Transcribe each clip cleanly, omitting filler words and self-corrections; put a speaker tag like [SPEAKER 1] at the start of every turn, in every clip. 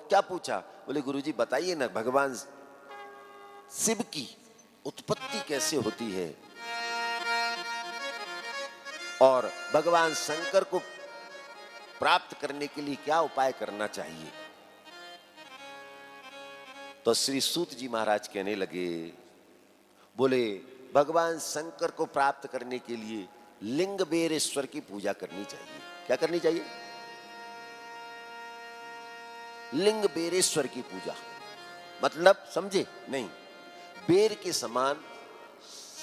[SPEAKER 1] क्या पूछा? बोले गुरुजी बताइए ना, भगवान शिव की उत्पत्ति कैसे होती है और भगवान शंकर को प्राप्त करने के लिए क्या उपाय करना चाहिए। तो श्री सूत जी महाराज कहने लगे, बोले भगवान शंकर को प्राप्त करने के लिए लिंग बेरेश्वर की पूजा करनी चाहिए। क्या करनी चाहिए? लिंग बेरेश्वर की पूजा। मतलब समझे नहीं? बेर के समान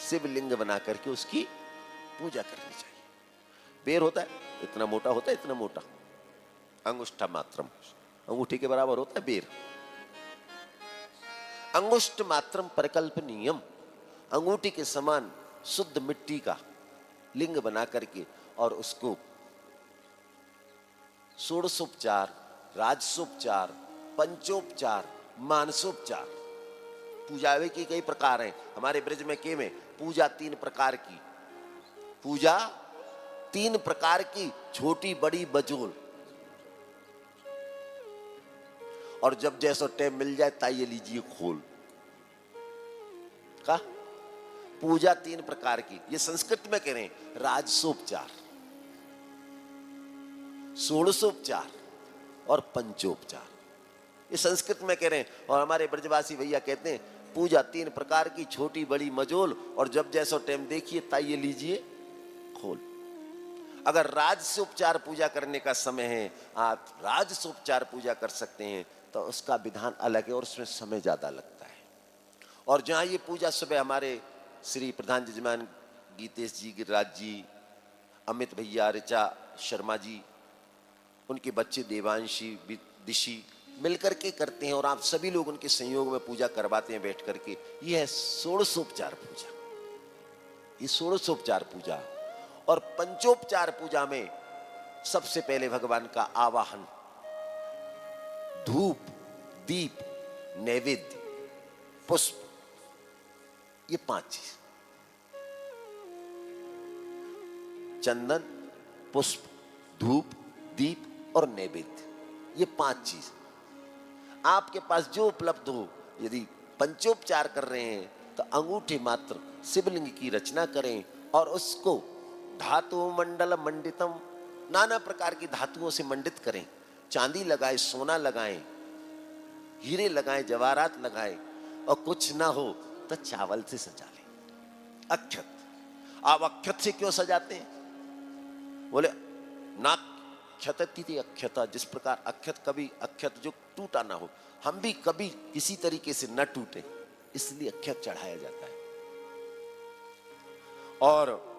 [SPEAKER 1] शिवलिंग बना करके उसकी पूजा करनी चाहिए। बेर होता है, इतना मोटा होता है, इतना मोटा, अंगुष्ठा मात्रम, अंगूठी के बराबर होता है बेर। अंगुष्ठ मात्रम परिकल्पनीयम, अंगूठी के समान शुद्ध मिट्टी का लिंग बना करके और उसको षोडशोपचार, राजसोपचार, पंचोपचार, मानसोपचार, पूजा के कई प्रकार हैं। हमारे ब्रज में के में पूजा 3 प्रकार की, पूजा 3 प्रकार की, छोटी बड़ी बजोल। और जब जैसा टाइम मिल जाए ताइए लीजिए खोल का पूजा 3 प्रकार की। ये संस्कृत में कह रहे हैं, राजसोपचार, षोडशोपचार और पंचोपचार। ये संस्कृत में कह रहे हैं। और हमारे ब्रजवासी भैया कहते हैं पूजा 3 प्रकार की, छोटी बड़ी मजोल, और जब जैसा टाइम देखिए ताइए लीजिए खोल। अगर राजसोपचार पूजा करने का समय है, आप राजसोपचार पूजा कर सकते हैं, तो उसका विधान अलग है और उसमें समय ज्यादा लगता है। और जहां ये पूजा सुबह हमारे श्री प्रधान जजमान गीतेश जी, गिरिराज जी, अमित भैया, ऋचा शर्मा जी, उनके बच्चे देवांशी, दिशी मिलकर के करते हैं और आप सभी लोग उनके संयोग में पूजा करवाते हैं बैठ करके। यह है षोडशोपचार पूजा, ये षोडशोपचार पूजा। और पंचोपचार पूजा में सबसे पहले भगवान का आवाहन, धूप, दीप, नैवेद्य, पुष्प, ये 5 चीज, चंदन, पुष्प, धूप, दीप और नैवेद्य, ये 5 चीज आपके पास जो उपलब्ध हो। यदि पंचोपचार कर रहे हैं तो अंगूठे मात्र शिवलिंग की रचना करें और उसको धातु मंडल मंडितम, नाना प्रकार की धातुओं से मंडित करें। चांदी लगाएं, सोना लगाएं, हीरे लगाएं, जवाहरात लगाएं, और कुछ ना हो तो चावल से सजा लें। अक्षत, आप अक्षत से क्यों सजाते हैं? बोले ना क्षतती थी अक्षता, जिस प्रकार अक्षत कभी अक्षत जो टूटा ना हो, हम भी कभी किसी तरीके से न टूटे, इसलिए अक्षत चढ़ाया जाता है। और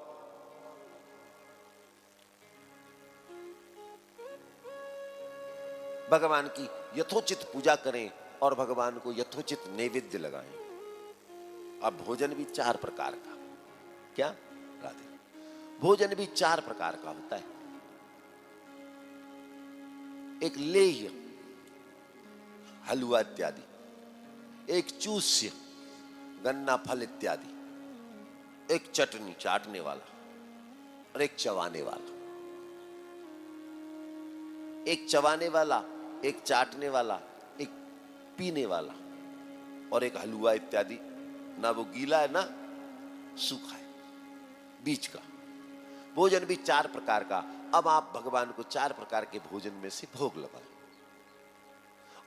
[SPEAKER 1] भगवान की यथोचित पूजा करें और भगवान को यथोचित नैवेद्य लगाएं। अब भोजन भी 4 प्रकार का, क्या राधे? भोजन भी 4 प्रकार का होता है। एक लेह्य, हलवा इत्यादि, एक चूस्य, गन्ना फल इत्यादि, एक चटनी चाटने वाला, और एक चबाने वाला। एक चबाने वाला, एक चाटने वाला, एक पीने वाला, और एक हलवा इत्यादि, ना वो गीला है ना सूखा है, बीच का। भोजन भी 4 प्रकार का। अब आप भगवान को 4 प्रकार के भोजन में से भोग लगाएं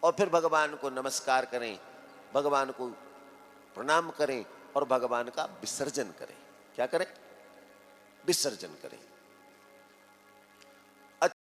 [SPEAKER 1] और फिर भगवान को नमस्कार करें, भगवान को प्रणाम करें और भगवान का विसर्जन करें। क्या करें? विसर्जन करें।